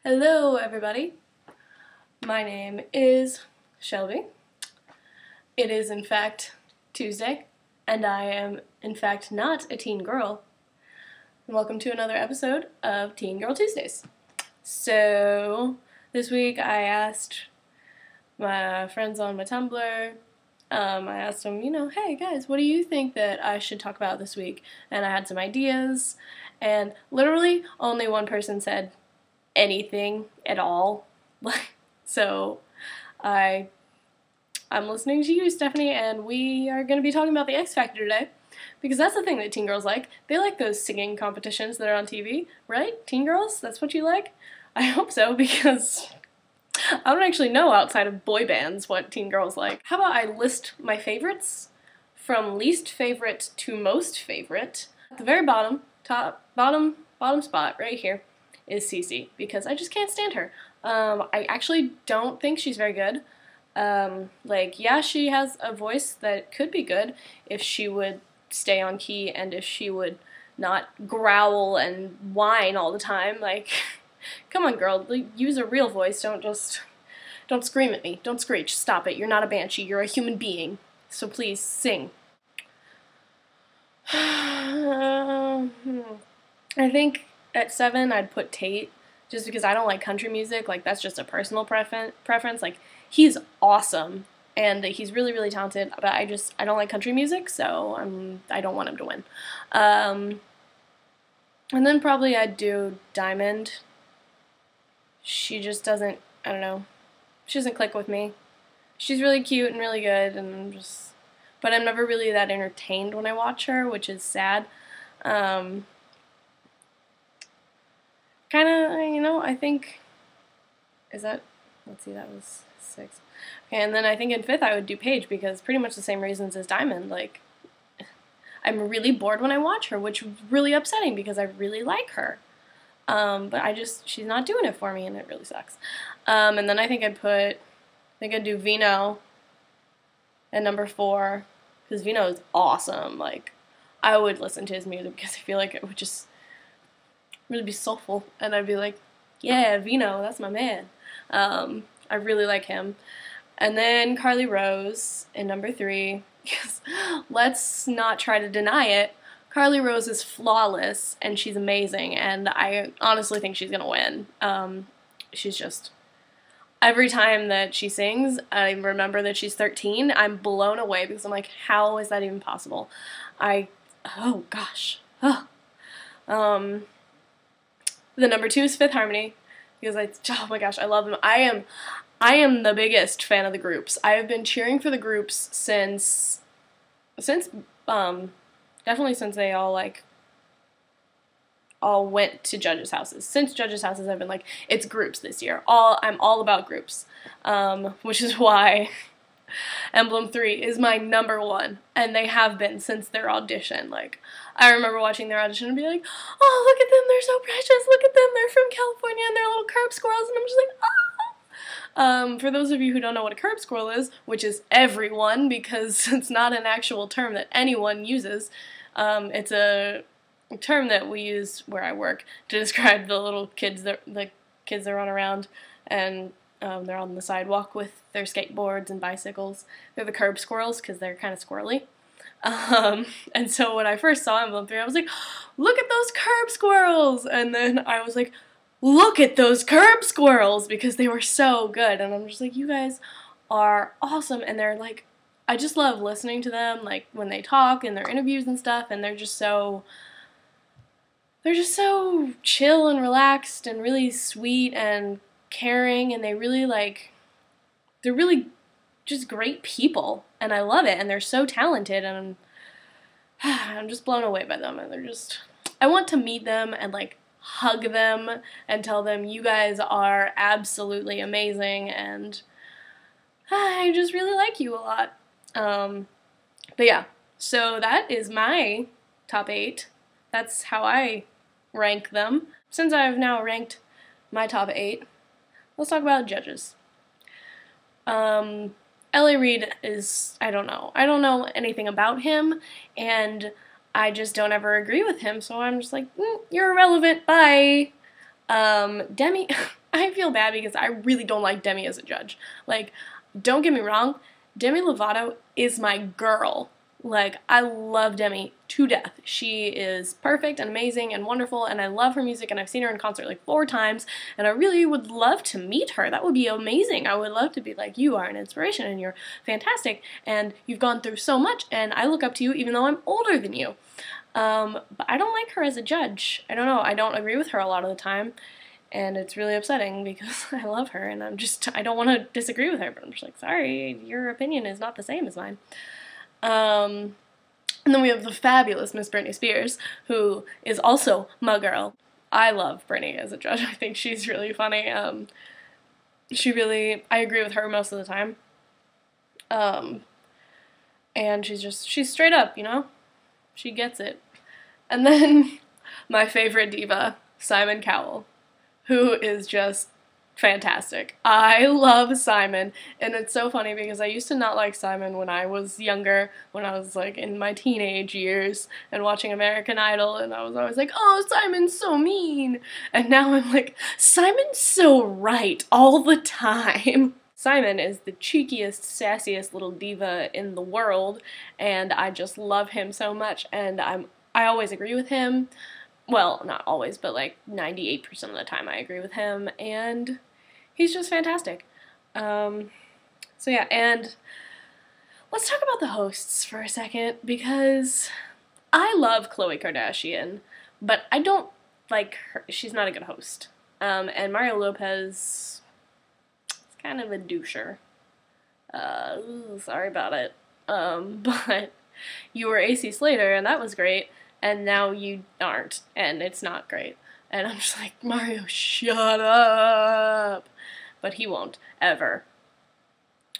Hello everybody, my name is Shelby. It is in fact Tuesday, and I am in fact not a teen girl. Welcome to another episode of Teen Girl Tuesdays. So, this week I asked my friends on my Tumblr, I asked them, hey guys, what do you think that I should talk about this week? And I had some ideas, and literally only one person said anything at all. So I'm listening to you, Stephanie, and we are going to be talking about the X Factor today, because that's the thing that teen girls like. They like those singing competitions that are on TV, right? Teen girls, that's what you like? I hope so, because I don't actually know outside of boy bands what teen girls like. How about I list my favorites from least favorite to most favorite? At the very bottom spot right here is Cece, because I just can't stand her. I actually don't think she's very good. Yeah, she has a voice that could be good if she would stay on key and if she would not growl and whine all the time. Like, come on, girl, use a real voice. Don't scream at me. Don't screech. Stop it. You're not a banshee. You're a human being. So please, sing. I think at 7, I'd put Tate, just because I don't like country music. Like, that's just a personal preference. Like, he's awesome, and he's really, really talented, but I don't like country music, so I don't want him to win. And then probably I'd do Diamond. She just doesn't, I don't know, she doesn't click with me. She's really cute and really good, and but I'm never really that entertained when I watch her, which is sad. Kind of, I think, let's see, that was 6. Okay, and then I think in 5th I would do Paige, because pretty much the same reasons as Diamond. Like, I'm really bored when I watch her, which is really upsetting because I really like her. But she's not doing it for me, and it really sucks. And then I think I'd do Vino at number 4, because Vino is awesome. Like, I would listen to his music because I feel like it would just really be soulful, and I'd be like, yeah, Vino, that's my man. I really like him. And then Carly Rose in number 3, because let's not try to deny it, Carly Rose is flawless, and she's amazing, and I honestly think she's gonna win. She's just, every time that she sings, I remember that she's 13, I'm blown away, because I'm like, how is that even possible? Oh gosh. The number 2 is Fifth Harmony, because oh my gosh, I love them. I am the biggest fan of the groups. I have been cheering for the groups since definitely since they all went to judges' houses. Since judges' houses, I've been like, it's groups this year. I'm all about groups, which is why Emblem 3 is my number 1, and they have been since their audition. Like, I remember watching their audition and be like, oh, look at them, they're so precious, look at them, they're from California, and they're little curb squirrels, and I'm just like, ah! For those of you who don't know what a curb squirrel is, which is everyone, because it's not an actual term that anyone uses, it's a term that we use where I work to describe the little kids that run around, and they're on the sidewalk with their skateboards and bicycles. They're the curb squirrels because they're kind of squirrely. And so when I first saw Emblem 3, I was like, look at those curb squirrels! And then I was like, look at those curb squirrels! Because they were so good. And I'm just like, you guys are awesome. And they're like, I just love listening to them, like, when they talk in their interviews and stuff, and they're just so chill and relaxed and really sweet and caring, and they're really just great people, and I love it, and they're so talented, and I'm just blown away by them, and I want to meet them and like hug them and tell them, you guys are absolutely amazing, and I just really like you a lot. But yeah, so that is my top 8. That's how I rank them. Since I've now ranked my top 8, let's talk about judges. L.A. Reid is, I don't know anything about him, and I just don't ever agree with him, so I'm just like, you're irrelevant, bye. Demi, I feel bad because I really don't like Demi as a judge. Like, don't get me wrong, Demi Lovato is my girl. Like, I love Demi to death. She is perfect and amazing and wonderful, and I love her music, and I've seen her in concert like 4 times, and I really would love to meet her. That would be amazing. I would love to be like, you are an inspiration, and you're fantastic, and you've gone through so much, and I look up to you even though I'm older than you. But I don't like her as a judge. I don't know. I don't agree with her a lot of the time, and it's really upsetting because I love her, and I don't want to disagree with her, but I'm just like, sorry, your opinion is not the same as mine. And then we have the fabulous Miss Britney Spears, who is also my girl. I love Britney as a judge. I think she's really funny. I agree with her most of the time. And she's straight up, you know? She gets it. And then my favorite diva, Simon Cowell, who is just fantastic. I love Simon, and it's so funny because I used to not like Simon when I was younger, when I was like in my teenage years and watching American Idol, and I was always like, oh, Simon's so mean, and now I'm like, Simon's so right all the time. Simon is the cheekiest, sassiest little diva in the world, and I just love him so much, and I always agree with him. Well, not always, but like 98% of the time I agree with him, and he's just fantastic. So yeah, and let's talk about the hosts for a second, because I love Khloe Kardashian, but I don't like her. She's not a good host. And Mario Lopez is kind of a doucher. Sorry about it. But you were AC Slater, and that was great, and now you aren't, and it's not great. And I'm just like, Mario, shut up. But he won't, ever.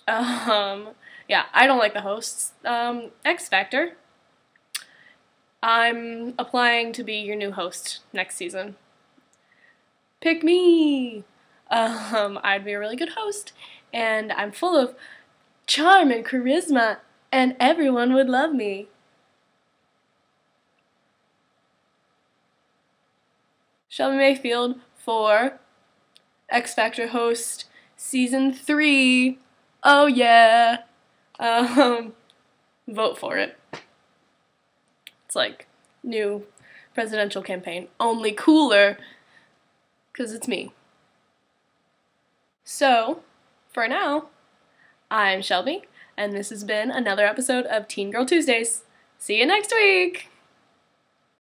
Yeah, I don't like the hosts. X Factor. I'm applying to be your new host next season. Pick me! I'd be a really good host, and I'm full of charm and charisma, and everyone would love me. Shelby Mayfield for X Factor host season 3. Oh yeah. Vote for it. It's like new presidential campaign, only cooler, 'cause it's me. So, for now, I'm Shelby, and this has been another episode of Teen Girl Tuesdays. See you next week!